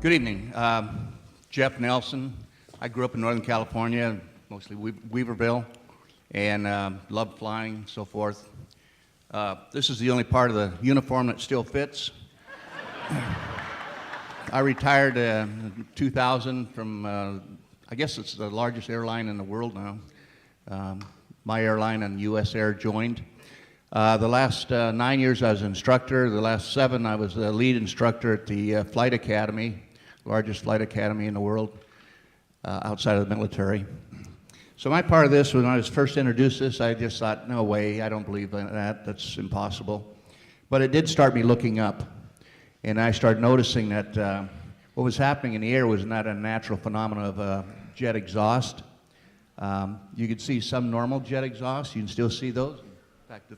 Good evening. Jeff Nelson. I grew up in Northern California, mostly Weaverville, and loved flying and so forth. This is the only part of the uniform that still fits. I retired in 2000 from, I guess it's the largest airline in the world now. My airline and US Air joined. The last 9 years I was an instructor. The last 7 I was the lead instructor at the Flight Academy, largest flight academy in the world outside of the military. So my part of this, when I was first introduced this, I just thought, no way, I don't believe in that, that's impossible. But it did start me looking up. And I started noticing that what was happening in the air was not a natural phenomenon of jet exhaust. You could see some normal jet exhaust. You can still see those. In fact,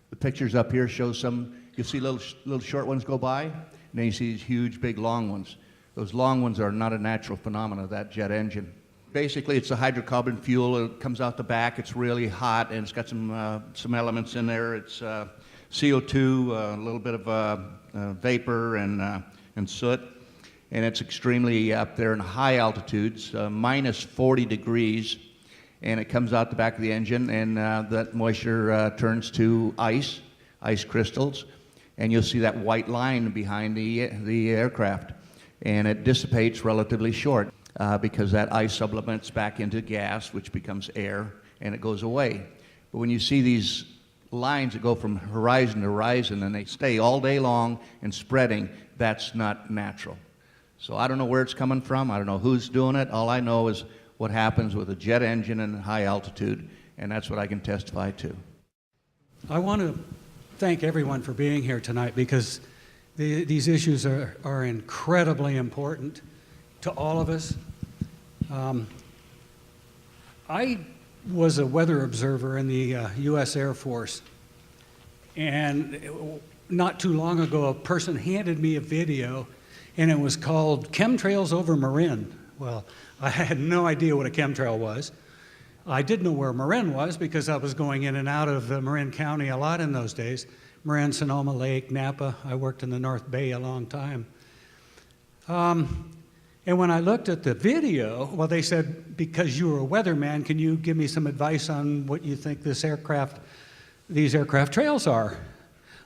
the pictures up here show some, you see little short ones go by, and then you see these huge, big, long ones. Those long ones are not a natural phenomenon of that jet engine. Basically, it's a hydrocarbon fuel. It comes out the back. It's really hot, and it's got some elements in there. It's CO2, a little bit of vapor and soot, and it's extremely up there in high altitudes, minus 40 degrees, and it comes out the back of the engine, and that moisture turns to ice crystals, and you'll see that white line behind the aircraft, and it dissipates relatively short because that ice sublimate back into gas, which becomes air, and it goes away. But when you see these lines that go from horizon to horizon and they stay all day long and spreading, that's not natural. So I don't know where it's coming from. I don't know who's doing it. All I know is what happens with a jet engine in high altitude, and that's what I can testify to. I want to thank everyone for being here tonight because these issues are incredibly important to all of us. I was a weather observer in the US Air Force, and not too long ago a person handed me a video, and it was called Chemtrails over Marin. Well, I had no idea what a chemtrail was. I did know where Marin was because I was going in and out of Marin County a lot in those days. Marin, Sonoma Lake, Napa. I worked in the North Bay a long time. And when I looked at the video, well, they said, because you were a weatherman, can you give me some advice on what you think these aircraft trails are?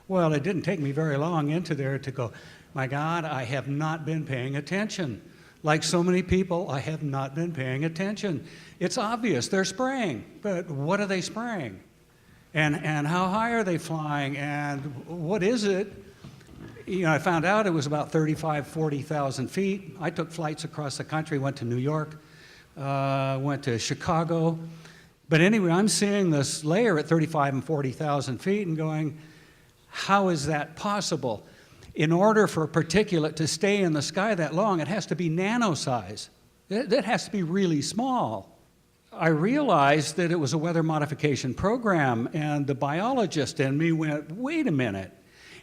Well, it didn't take me very long into there to go, my God, I have not been paying attention. Like so many people, I have not been paying attention. It's obvious, they're spraying, but what are they spraying? And how high are they flying? And what is it? You know, I found out it was about 35,000, 40,000 feet. I took flights across the country, went to New York, went to Chicago. But anyway, I'm seeing this layer at 35,000 and 40,000 feet and going, how is that possible? In order for a particulate to stay in the sky that long, it has to be nano-size. It has to be really small. I realized that it was a weather modification program, and the biologist in me went, wait a minute.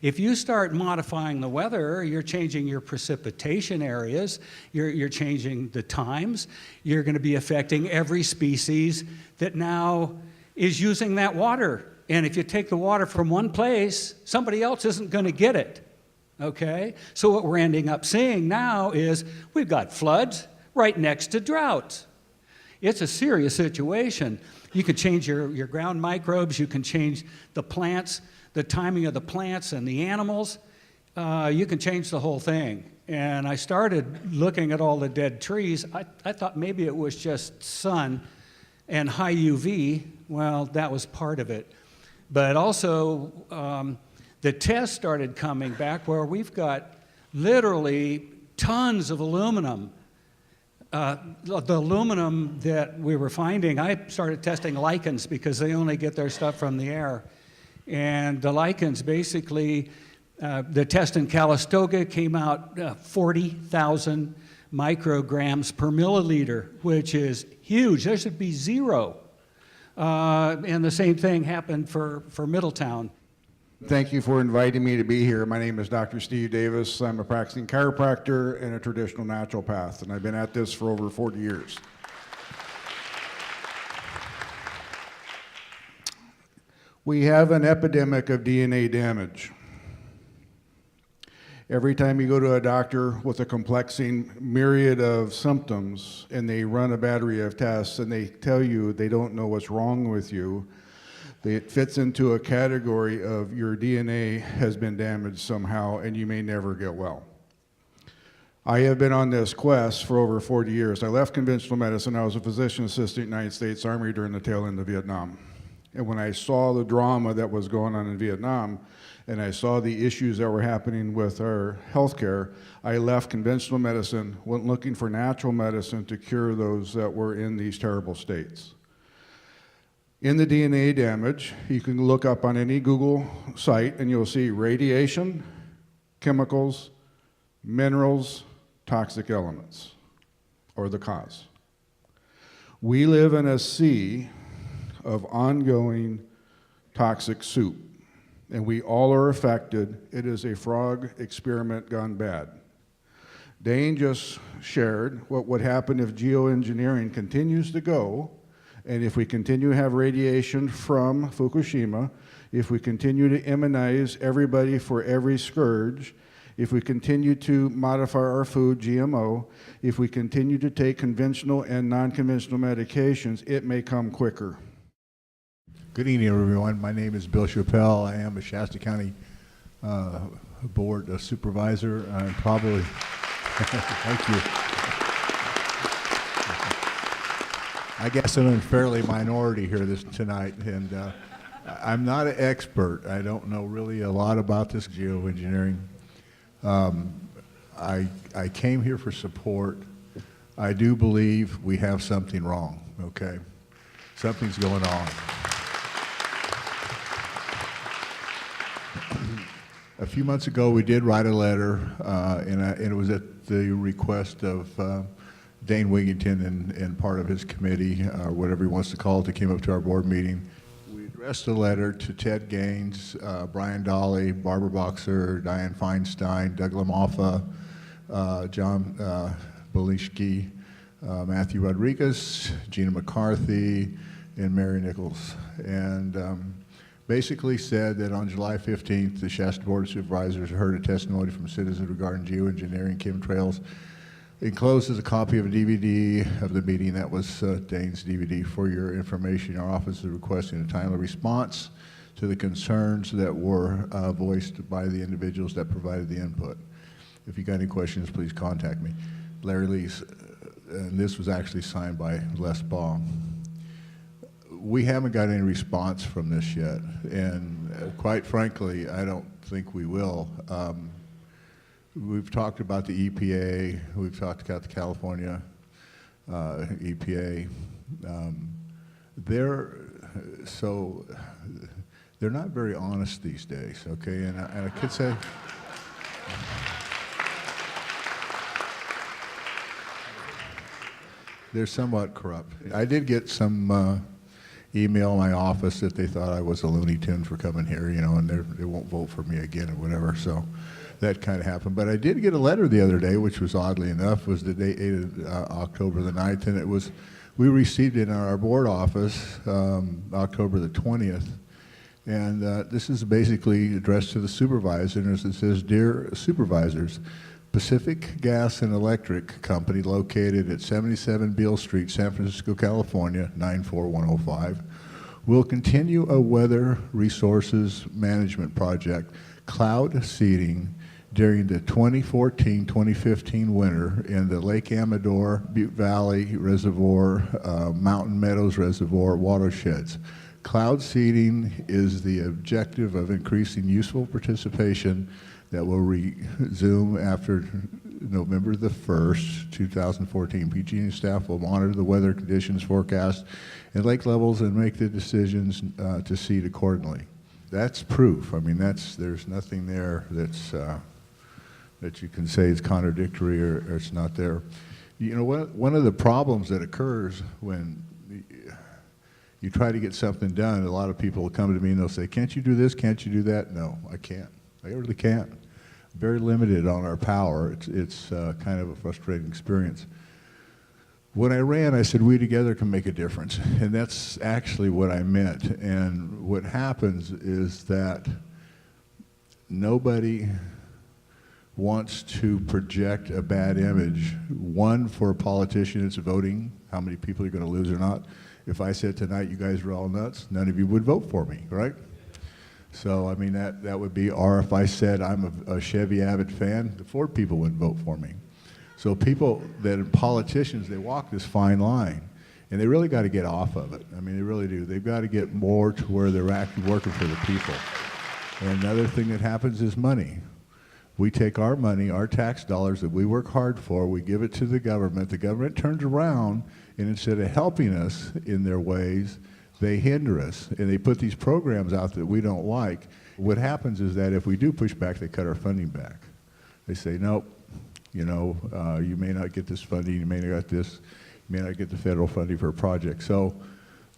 If you start modifying the weather, you're changing your precipitation areas, you're changing the times, you're going to be affecting every species that now is using that water. And if you take the water from one place, somebody else isn't going to get it. Okay? So what we're ending up seeing now is we've got floods right next to droughts. It's a serious situation. You can change your ground microbes, you can change the plants, the timing of the plants and the animals. You can change the whole thing. And I started looking at all the dead trees. I thought maybe it was just sun and high UV. Well, that was part of it. But also, the tests started coming back where we've got literally tons of aluminum. The aluminum that we were finding, I started testing lichens because they only get their stuff from the air. And the lichens basically, the test in Calistoga came out 40,000 micrograms per milliliter, which is huge. There should be 0. And the same thing happened for Middletown. Thank you for inviting me to be here. My name is Dr. Steve Davis. I'm a practicing chiropractor and a traditional naturopath, and I've been at this for over 40 years. We have an epidemic of DNA damage. Every time you go to a doctor with a complexing myriad of symptoms and they run a battery of tests and they tell you they don't know what's wrong with you, it fits into a category of your DNA has been damaged somehow and you may never get well. I have been on this quest for over 40 years. I left conventional medicine. I was a physician assistant in the United States Army during the tail end of Vietnam. And when I saw the drama that was going on in Vietnam, and I saw the issues that were happening with our healthcare, I left conventional medicine, went looking for natural medicine to cure those that were in these terrible states. In the DNA damage, you can look up on any Google site and you'll see radiation, chemicals, minerals, toxic elements, or the cause. We live in a sea of ongoing toxic soup, and we all are affected. It is a frog experiment gone bad. Dane just shared what would happen if geoengineering continues to go, and if we continue to have radiation from Fukushima, if we continue to immunize everybody for every scourge, if we continue to modify our food, GMO, if we continue to take conventional and non-conventional medications, it may come quicker. Good evening, everyone. My name is Bill Chappelle. I am a Shasta County Board Supervisor. I'm probably, thank you. I guess I'm in fairly minority here tonight, and I'm not an expert. I don't know really a lot about this geoengineering. I came here for support. I do believe we have something wrong, okay? Something's going on. A few months ago, we did write a letter, and it was at the request of Dane Wigington and part of his committee, or whatever he wants to call it, that came up to our board meeting. We addressed a letter to Ted Gaines, Brian Dolly, Barbara Boxer, Diane Feinstein, Doug LaMoffa, John Belishki, Matthew Rodriguez, Gina McCarthy, and Mary Nichols. And basically said that on July 15th, the Shasta Board of Supervisors heard a testimony from citizens regarding geoengineering chemtrails. Enclosed is a copy of a DVD of the meeting. That was Dane's DVD. For your information, our office is requesting a timely response to the concerns that were voiced by the individuals that provided the input. If you got any questions, please contact me. Larry Lees, and this was actually signed by Les Baum. We haven't got any response from this yet, and quite frankly, I don't think we will. We've talked about the EPA, we've talked about the California EPA. They're not very honest these days, okay? And I could say, they're somewhat corrupt. I did get some email in my office that they thought I was a Looney Tune for coming here, you know, and they won't vote for me again or whatever, so that kind of happened. But I did get a letter the other day, which was oddly enough, was the date October the 9th, and it was, we received it in our board office October the 20th, and this is basically addressed to the supervisor, and it says, "Dear supervisors, Pacific Gas and Electric Company, located at 77 Beale Street, San Francisco, California, 94105, will continue a weather resources management project, cloud seeding, during the 2014-2015 winter in the Lake Amador, Butte Valley Reservoir, Mountain Meadows Reservoir watersheds. Cloud seeding is the objective of increasing useful participation that will resume after November the 1st, 2014. PG&E staff will monitor the weather conditions forecast and lake levels and make the decisions to seed accordingly." That's proof. I mean, there's nothing there that's that you can say is contradictory or it's not there. You know, one of the problems that occurs when you try to get something done, a lot of people will come to me and they'll say, "Can't you do this? Can't you do that?" No, I can't. I really can't. Very limited on our power. It's kind of a frustrating experience. When I ran, I said, we together can make a difference. And that's actually what I meant. And what happens is that nobody wants to project a bad image. One, for a politician, it's voting, how many people you're going to lose or not. If I said tonight you guys are all nuts, none of you would vote for me, right? So, I mean, that would be, or if I said I'm a Chevy Avid fan, the Ford people wouldn't vote for me. So people that are politicians, they walk this fine line, and they really got to get off of it. I mean, they really do. They've got to get more to where they're actually working for the people. And another thing that happens is money. We take our money, our tax dollars that we work hard for, we give it to the government turns around, and instead of helping us in their ways, they hinder us, and they put these programs out that we don't like. What happens is that if we do push back, they cut our funding back. They say, nope, you know, you may not get this funding, you may not get this, you may not get the federal funding for a project. So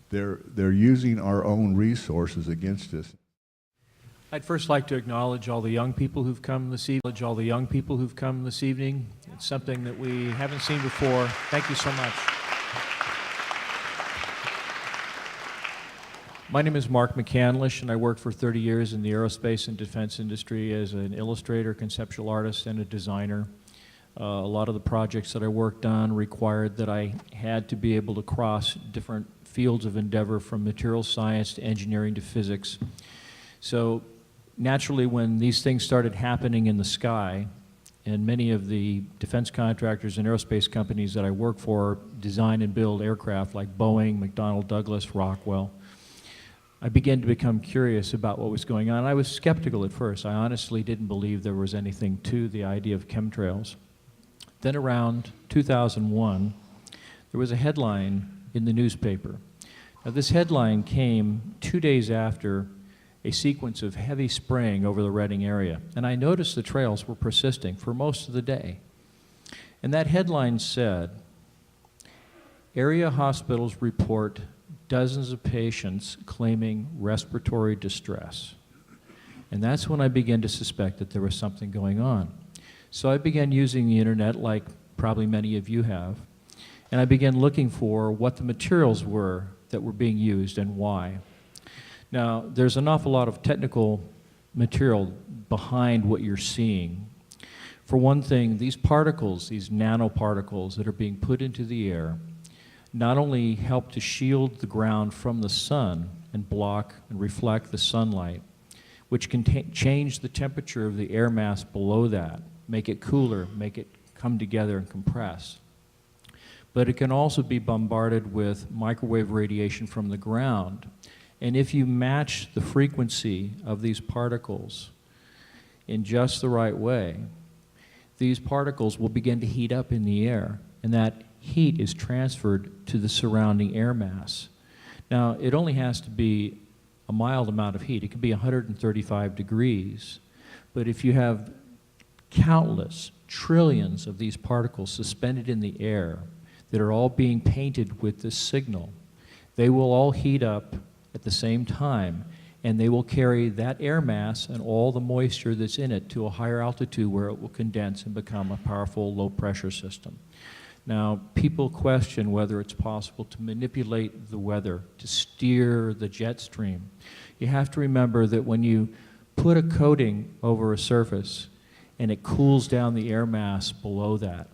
they're using our own resources against us. I'd first like to acknowledge all the young people who've come this evening. It's something that we haven't seen before. Thank you so much. My name is Mark McCandlish, and I worked for 30 years in the aerospace and defense industry as an illustrator, conceptual artist, and a designer. A lot of the projects that I worked on required that I had to be able to cross different fields of endeavor, from material science to engineering to physics. So naturally, when these things started happening in the sky, and many of the defense contractors and aerospace companies that I work for design and build aircraft like Boeing, McDonnell Douglas, Rockwell, I began to become curious about what was going on. I was skeptical at first. I honestly didn't believe there was anything to the idea of chemtrails. Then around 2001, there was a headline in the newspaper. Now, this headline came 2 days after a sequence of heavy spraying over the Redding area, and I noticed the trails were persisting for most of the day. And that headline said, "Area hospitals report dozens of patients claiming respiratory distress." And that's when I began to suspect that there was something going on. So I began using the internet, like probably many of you have, and I began looking for what the materials were that were being used and why. Now, there's an awful lot of technical material behind what you're seeing. For one thing, these particles, these nanoparticles that are being put into the air, not only help to shield the ground from the sun and block and reflect the sunlight, which can change the temperature of the air mass below that, make it cooler, make it come together and compress. But it can also be bombarded with microwave radiation from the ground. And if you match the frequency of these particles in just the right way, these particles will begin to heat up in the air, and that heat is transferred to the surrounding air mass. Now, it only has to be a mild amount of heat. It can be 135 degrees. But if you have countless, trillions of these particles suspended in the air that are all being painted with this signal, they will all heat up at the same time, and they will carry that air mass and all the moisture that's in it to a higher altitude where it will condense and become a powerful low-pressure system. Now, people question whether it's possible to manipulate the weather, to steer the jet stream. You have to remember that when you put a coating over a surface and it cools down the air mass below that,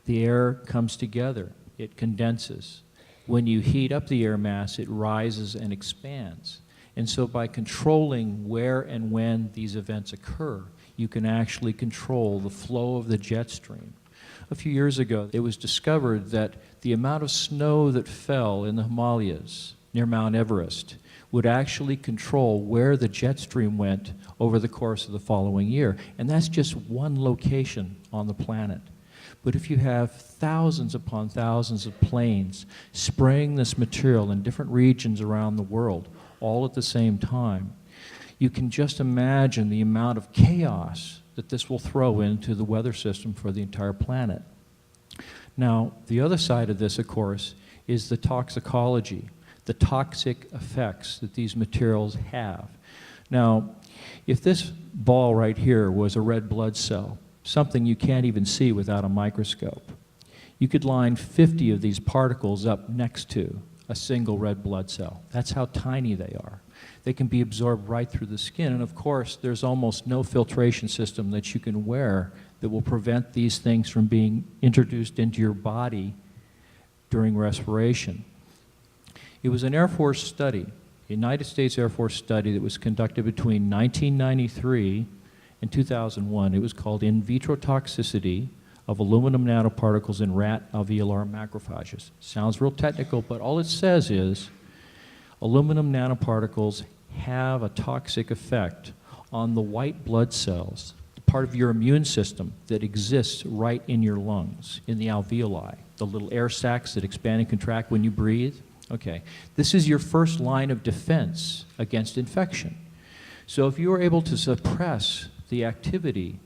the air comes together, it condenses. When you heat up the air mass, it rises and expands. And so by controlling where and when these events occur, you can actually control the flow of the jet stream. A few years ago, it was discovered that the amount of snow that fell in the Himalayas near Mount Everest would actually control where the jet stream went over the course of the following year. And that's just one location on the planet. But if you have thousands upon thousands of planes spraying this material in different regions around the world, all at the same time, you can just imagine the amount of chaos that this will throw into the weather system for the entire planet. Now, the other side of this, of course, is the toxicology, the toxic effects that these materials have. Now, if this ball right here was a red blood cell, something you can't even see without a microscope, you could line 50 of these particles up next to a single red blood cell. That's how tiny they are. They can be absorbed right through the skin. And of course, there's almost no filtration system that you can wear that will prevent these things from being introduced into your body during respiration. It was an Air Force study, a United States Air Force study that was conducted between 1993 and 2001. It was called In Vitro Toxicity of Aluminum Nanoparticles in Rat Alveolar Macrophages. Sounds real technical, but all it says is aluminum nanoparticles have a toxic effect on the white blood cells, the part of your immune system that exists right in your lungs, in the alveoli, the little air sacs that expand and contract when you breathe. Okay, this is your first line of defense against infection. So if you are able to suppress the activity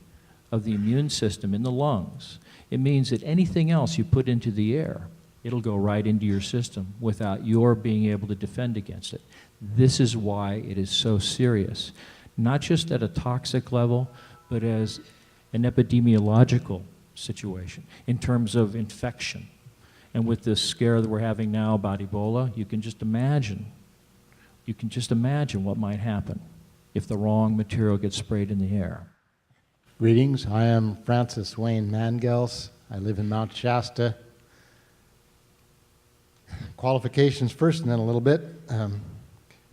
of the immune system in the lungs, it means that anything else you put into the air, it'll go right into your system without your being able to defend against it. This is why it is so serious, not just at a toxic level, but as an epidemiological situation in terms of infection. And with this scare that we're having now about Ebola, you can just imagine what might happen if the wrong material gets sprayed in the air. Greetings, I am Francis Wayne Mangels. I live in Mount Shasta. Qualifications first and then a little bit.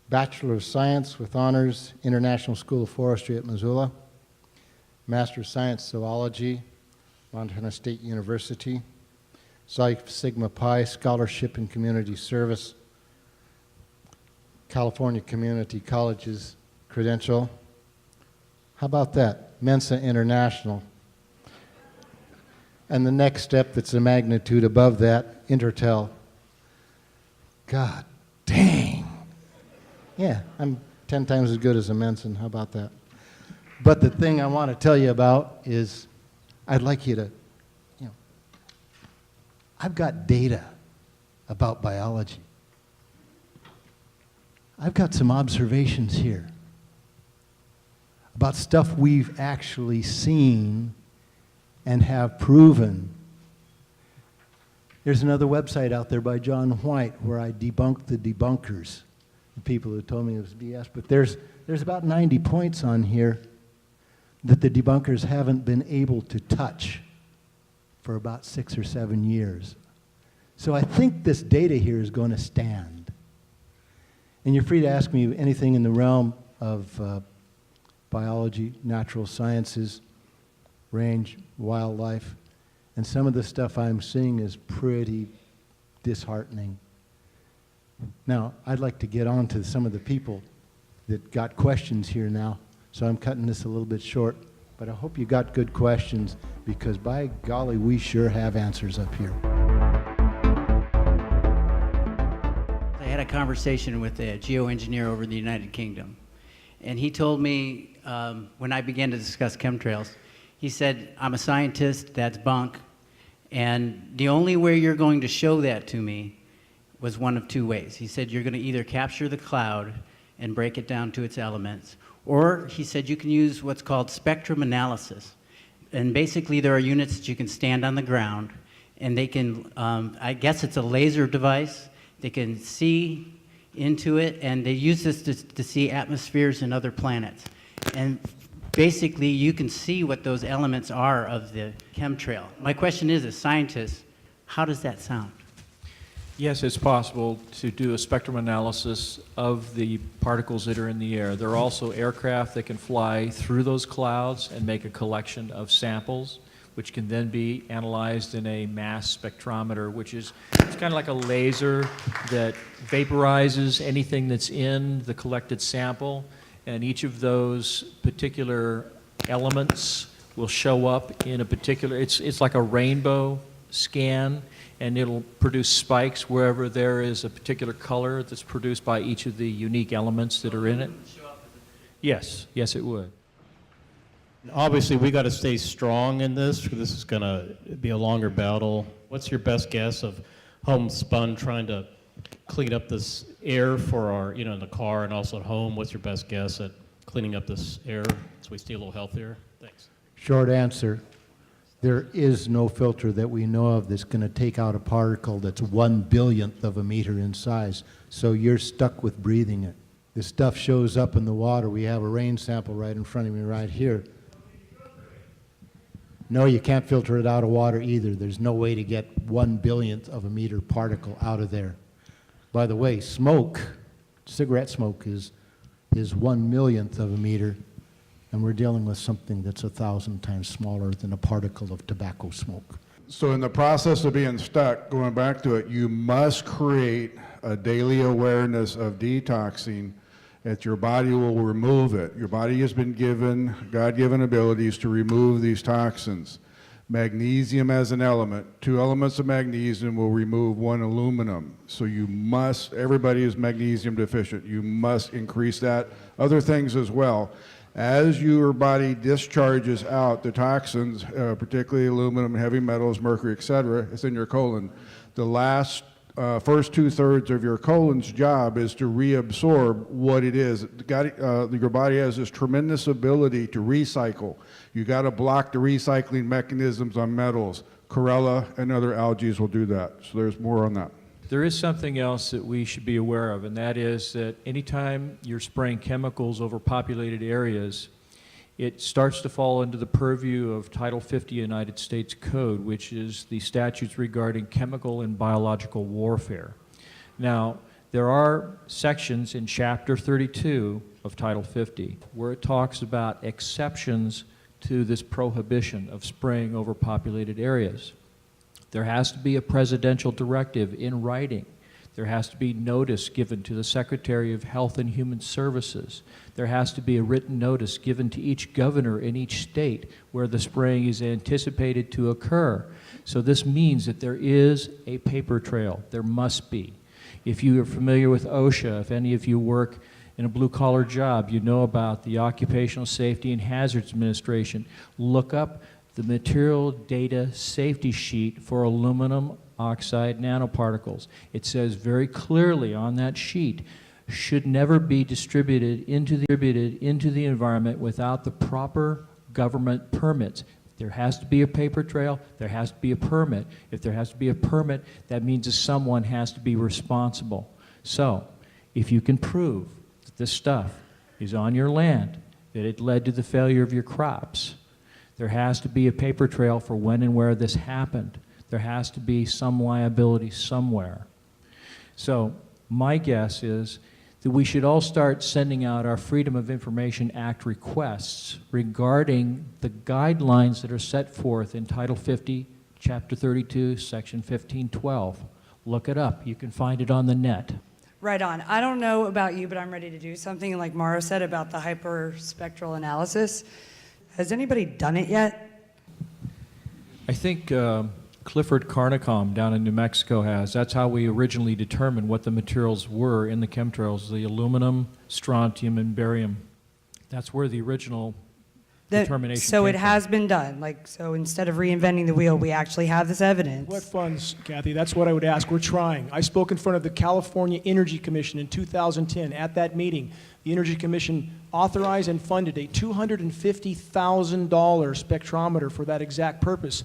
Bachelor of Science with honors, International School of Forestry at Missoula. Master of Science Zoology, Montana State University. Psi Sigma Pi Scholarship in Community Service. California Community Colleges credential. How about that? Mensa International. And the next step that's a magnitude above that, Intertel. God dang. Yeah, I'm 10 times as good as a Mensa. How about that? But the thing I want to tell you about is I'd like you to, I've got data about biology. I've got some observations here about stuff we've actually seen and have proven. There's another website out there by John White where I debunk the debunkers, the people who told me it was BS, but there's about 90 points on here that the debunkers haven't been able to touch for about 6 or 7 years. So I think this data here is going to stand. And you're free to ask me anything in the realm of biology, natural sciences, range, wildlife, and some of the stuff I'm seeing is pretty disheartening. Now, I'd like to get on to some of the people that got questions here now, so I'm cutting this a little bit short, but I hope you got good questions, because by golly, we sure have answers up here. I had a conversation with a geoengineer over in the United Kingdom, and he told me when I began to discuss chemtrails, he said, I'm a scientist, that's bunk, and the only way you're going to show that to me was one of two ways. He said, you're going to either capture the cloud and break it down to its elements, or he said you can use what's called spectrum analysis. And basically there are units that you can stand on the ground, and they can, I guess it's a laser device, they can see into it, and they use this to see atmospheres and other planets. And basically, you can see what those elements are of the chemtrail. My question is, as scientists, how does that sound? Yes, it's possible to do a spectrum analysis of the particles that are in the air. There are also aircraft that can fly through those clouds and make a collection of samples, which can then be analyzed in a mass spectrometer, which is it's kind of like a laser that vaporizes anything that's in the collected sample, and each of those particular elements will show up in a particular, it's like a rainbow scan, and it'll produce spikes wherever there is a particular color that's produced by each of the unique elements that are in it. Yes, yes it would. Obviously, we got to stay strong in this, because this is going to be a longer battle. What's your best guess of homespun trying to clean up this air for our, in the car and also at home? What's your best guess at cleaning up this air so we stay a little healthier? Thanks. Short answer, there is no filter that we know of that's going to take out a particle that's 1/1000th of a meter in size. So you're stuck with breathing it. This stuff shows up in the water. We have a rain sample right in front of me right here. No, you can't filter it out of water either. There's no way to get 1/billionth of a meter particle out of there. By the way, smoke, cigarette smoke is 1/1,000,000th of a meter, and we're dealing with something that's 1,000 times smaller than a particle of tobacco smoke. So in the process of being stuck, going back to it, you must create a daily awareness of detoxing that your body will remove it. Your body has been given God-given abilities to remove these toxins. Magnesium as an element, 2 elements of magnesium will remove 1 aluminum. So you must, everybody is magnesium deficient. You must increase that. Other things as well. As your body discharges out the toxins, particularly aluminum, heavy metals, mercury, etc., it's in your colon. The first 2/3 of your colon's job is to reabsorb what it is. Your body has this tremendous ability to recycle. You got to block the recycling mechanisms on metals. Chlorella and other algae will do that. So there's more on that. There is something else that we should be aware of, and that is that anytime you're spraying chemicals over populated areas, it starts to fall into the purview of Title 50 United States Code, which is the statutes regarding chemical and biological warfare. Now, there are sections in Chapter 32 of Title 50 where it talks about exceptions to this prohibition of spraying over populated areas. There has to be a presidential directive in writing. There has to be notice given to the Secretary of Health and Human Services. There has to be a written notice given to each governor in each state where the spraying is anticipated to occur. So this means that there is a paper trail. There must be. If you are familiar with OSHA, if any of you work in a blue-collar job, you know about the Occupational Safety and Hazards Administration. Look up the Material Data Safety Sheet for aluminum oxide nanoparticles. It says very clearly on that sheet, should never be distributed into the environment without the proper government permits. There has to be a paper trail, there has to be a permit. If there has to be a permit, that means that someone has to be responsible. So, if you can prove that this stuff is on your land, that it led to the failure of your crops, there has to be a paper trail for when and where this happened. There has to be some liability somewhere. So my guess is that we should all start sending out our Freedom of Information Act requests regarding the guidelines that are set forth in Title 50, Chapter 32, Section 1512. Look it up. You can find it on the net. Right on. I don't know about you, but I'm ready to do something like Mauro said about the hyperspectral analysis. Has anybody done it yet? I think Clifford Carnicom down in New Mexico has. That's how we originally determined what the materials were in the chemtrails, the aluminum, strontium, and barium. That's where the original determination So came it from. has been done. So instead of reinventing the wheel, we actually have this evidence. What funds, Kathy? That's what I would ask. We're trying. I spoke in front of the California Energy Commission in 2010. At that meeting, the Energy Commission authorized and funded a $250,000 spectrometer for that exact purpose.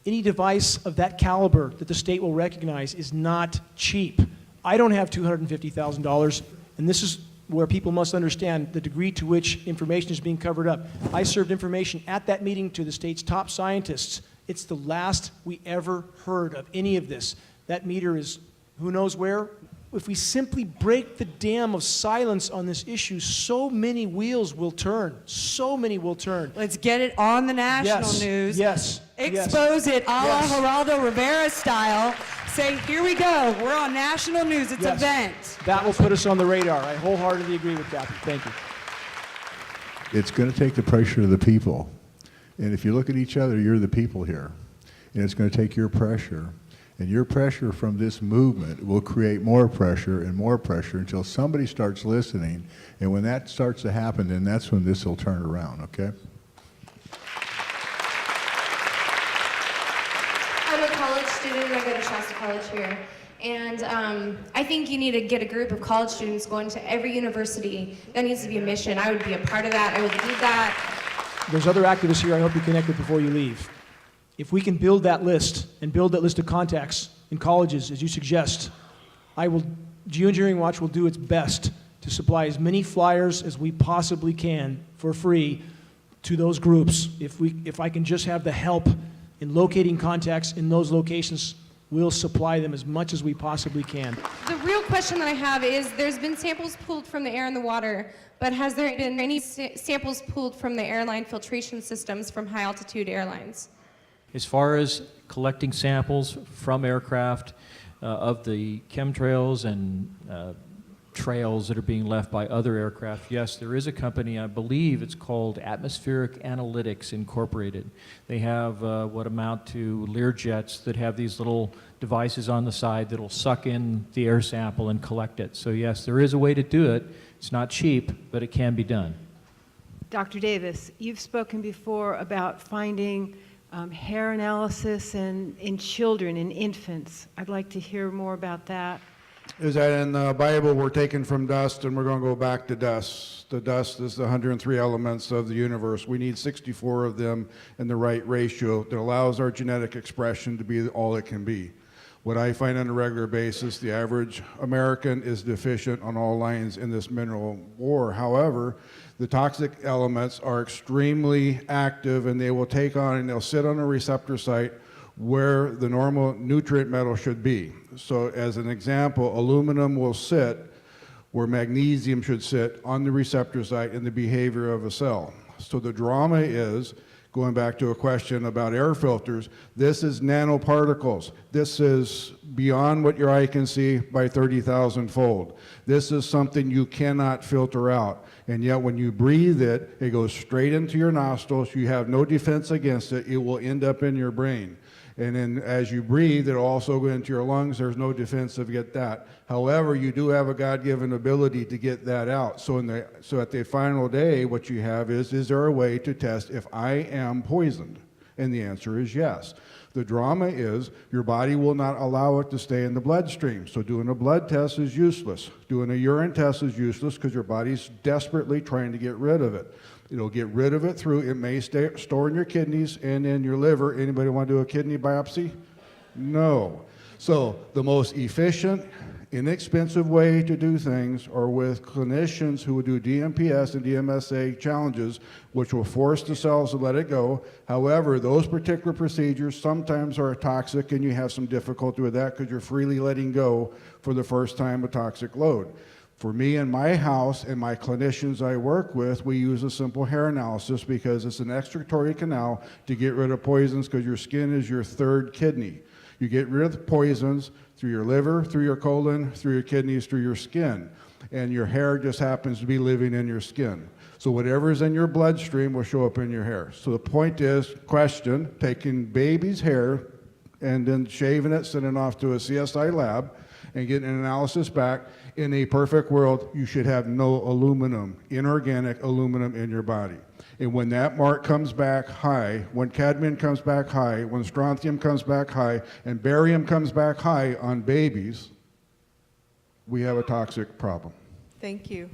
Any device of that caliber that the state will recognize is not cheap. I don't have $250,000, and this is where people must understand the degree to which information is being covered up. I served information at that meeting to the state's top scientists. It's the last we ever heard of any of this. That meter is who knows where. If we simply break the dam of silence on this issue, so many wheels will turn. So many will turn. Let's get it on the national news. Yes. Expose it a la Geraldo Rivera style. Say, here we go. We're on national news. It's an event. That will put us on the radar. I wholeheartedly agree with Kathy. Thank you. It's going to take the pressure of the people. And if you look at each other, you're the people here. And it's going to take your pressure. And your pressure from this movement will create more pressure until somebody starts listening. And when that starts to happen, then that's when this will turn around, okay? I'm a college student. I go to Shasta College here. And I think you need to get a group of college students going to every university. That needs to be a mission. I would be a part of that. I would lead that. There's other activists here I hope you connect with before you leave. If we can build that list and build that list of contacts in colleges, as you suggest, Geoengineering Watch will do its best to supply as many flyers as we possibly can for free to those groups. If I can just have the help in locating contacts in those locations, we'll supply them as much as we possibly can. The real question that I have is, there's been samples pulled from the air and the water, but has there been any samples pulled from the airline filtration systems from high altitude airlines? As far as collecting samples from aircraft of the chemtrails and trails that are being left by other aircraft, yes, there is a company, I believe it's called Atmospheric Analytics Incorporated. They have what amount to Learjets that have these little devices on the side that'll suck in the air sample and collect it. So yes, there is a way to do it. It's not cheap, but it can be done. Dr. Davis, you've spoken before about finding hair analysis in children, in infants. I'd like to hear more about that. Is that in the Bible we're taken from dust and we're going to go back to dust. The dust is the 103 elements of the universe. We need 64 of them in the right ratio that allows our genetic expression to be all it can be. What I find on a regular basis, the average American is deficient on all lines in this mineral war. However, the toxic elements are extremely active, and they will take on and they'll sit on a receptor site where the normal nutrient metal should be. So as an example, aluminum will sit where magnesium should sit on the receptor site in the behavior of a cell. So the drama is, going back to a question about air filters, this is nanoparticles. This is beyond what your eye can see by 30,000 fold. This is something you cannot filter out. And yet when you breathe it, it goes straight into your nostrils. You have no defense against it. It will end up in your brain. And then as you breathe, it'll also go into your lungs. There's no defense to get that. However, you do have a God-given ability to get that out. So at the final day, what you have is there a way to test if I am poisoned? And the answer is yes. The drama is your body will not allow it to stay in the bloodstream. So doing a blood test is useless. Doing a urine test is useless because your body's desperately trying to get rid of it. It'll get rid of it through, it may store in your kidneys and in your liver. Anybody want to do a kidney biopsy? No. So the most efficient, inexpensive way to do things are with clinicians who would do DMPS and DMSA challenges, which will force the cells to let it go. However, those particular procedures sometimes are toxic, and you have some difficulty with that because you're freely letting go for the first time a toxic load. For me in my house and my clinicians I work with, we use a simple hair analysis because it's an excretory canal to get rid of poisons, because your skin is your third kidney. You get rid of poisons through your liver, through your colon, through your kidneys, through your skin. And your hair just happens to be living in your skin. So whatever is in your bloodstream will show up in your hair. So the point is, question, taking baby's hair and then shaving it, sending it off to a CSI lab, and getting an analysis back. In a perfect world, you should have no aluminum, inorganic aluminum in your body. And when that mark comes back high, when cadmium comes back high, when strontium comes back high, and barium comes back high on babies, we have a toxic problem. Thank you.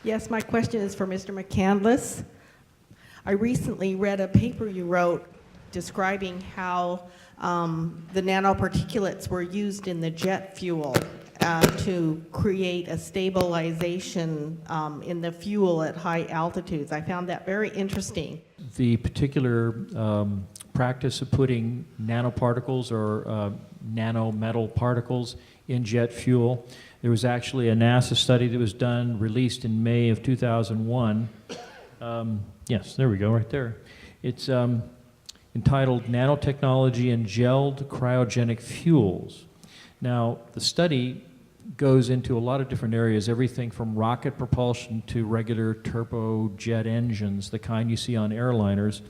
Yes, my question is for Mr. McCandless. I recently read a paper you wrote describing how the nanoparticulates were used in the jet fuel to create a stabilization in the fuel at high altitudes. I found that very interesting. The particular practice of putting nanoparticles or nanometal particles in jet fuel, there was actually a NASA study that was done, released in May of 2001. Yes, there we go, right there. It's entitled Nanotechnology and Gelled Cryogenic Fuels. Now, the study goes into a lot of different areas, everything from rocket propulsion to regular turbojet engines, the kind you see on airliners,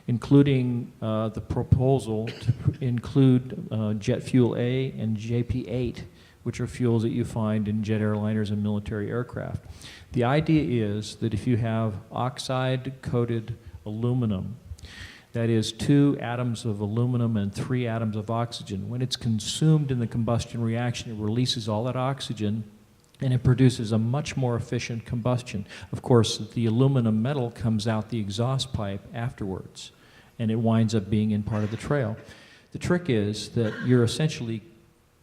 including the proposal to include jet fuel A and JP8, which are fuels that you find in jet airliners and military aircraft. The idea is that if you have oxide-coated aluminum, that is 2 atoms of aluminum and 3 atoms of oxygen, when it's consumed in the combustion reaction, it releases all that oxygen and it produces a much more efficient combustion. Of course, the aluminum metal comes out the exhaust pipe afterwards, and it winds up being in part of the trail. The trick is that you're essentially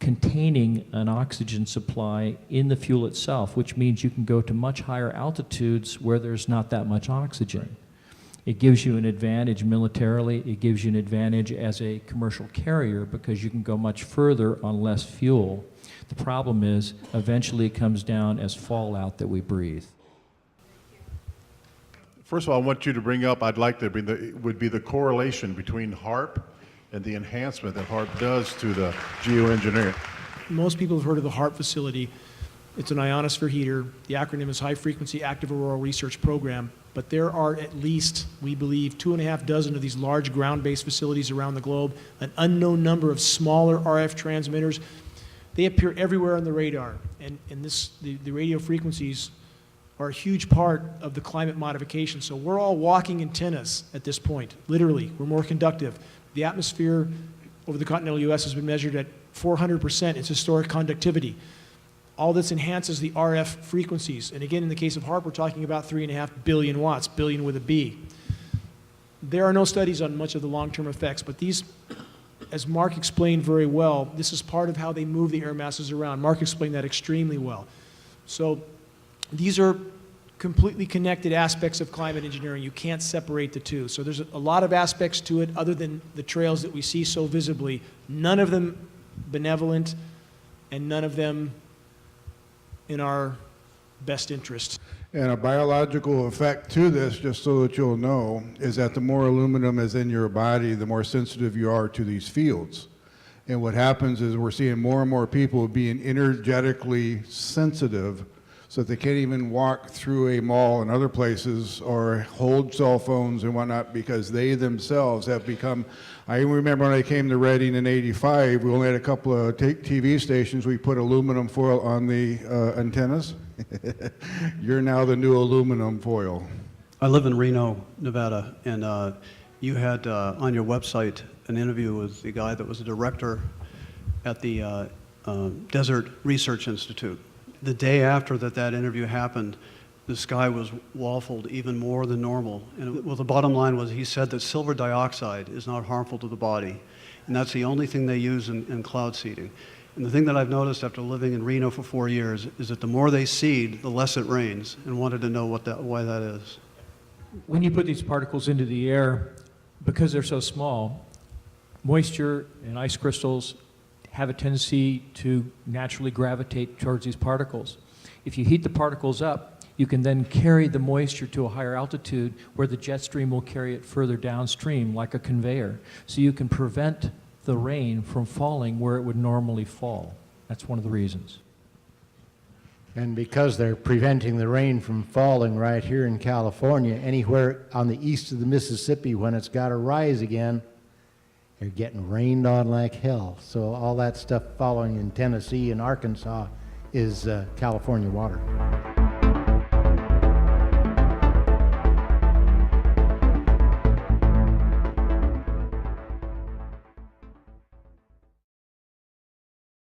containing an oxygen supply in the fuel itself, which means you can go to much higher altitudes where there's not that much oxygen. It gives you an advantage militarily. It gives you an advantage as a commercial carrier because you can go much further on less fuel. The problem is, eventually it comes down as fallout that we breathe. First of all, I want you to bring up, I'd like to bring would be the correlation between HARP and the enhancement that HARP does to the geoengineering. Most people have heard of the HARP facility. It's an ionosphere heater. The acronym is High Frequency Active Auroral Research Program. But there are at least, we believe, 2.5 dozen of these large ground-based facilities around the globe, an unknown number of smaller RF transmitters. They appear everywhere on the radar. And the radio frequencies are a huge part of the climate modification. So we're all walking antennas at this point, literally. We're more conductive. The atmosphere over the continental U.S. has been measured at 400% its historic conductivity. All this enhances the RF frequencies. And again, in the case of HARP, we're talking about 3.5 billion watts, billion with a B. There are no studies on much of the long-term effects, but these, as Mark explained very well, this is part of how they move the air masses around. Mark explained that extremely well. So these are completely connected aspects of climate engineering. You can't separate the two. So there's a lot of aspects to it other than the trails that we see so visibly. None of them benevolent and none of them in our best interest. And a biological effect to this, just so that you'll know, is that the more aluminum is in your body, the more sensitive you are to these fields. And what happens is we're seeing more and more people being energetically sensitive so that they can't even walk through a mall and other places or hold cell phones and whatnot because they themselves have become. I remember when I came to Reading in '85, we only had a couple of TV stations. We put aluminum foil on the antennas. You're now the new aluminum foil. I live in Reno, Nevada, and you had on your website an interview with the guy that was a director at the Desert Research Institute. The day after that interview happened, the sky was waffled even more than normal. And well, the bottom line was he said that silver dioxide is not harmful to the body, and that's the only thing they use in cloud seeding. And the thing that I've noticed after living in Reno for 4 years is that the more they seed, the less it rains, and wanted to know why that is. When you put these particles into the air, because they're so small, moisture and ice crystals have a tendency to naturally gravitate towards these particles. If you heat the particles up, you can then carry the moisture to a higher altitude where the jet stream will carry it further downstream like a conveyor. So you can prevent the rain from falling where it would normally fall. That's one of the reasons. And because they're preventing the rain from falling right here in California, anywhere on the east of the Mississippi, when it's got to rise again, they're getting rained on like hell. So all that stuff following in Tennessee and Arkansas is California water.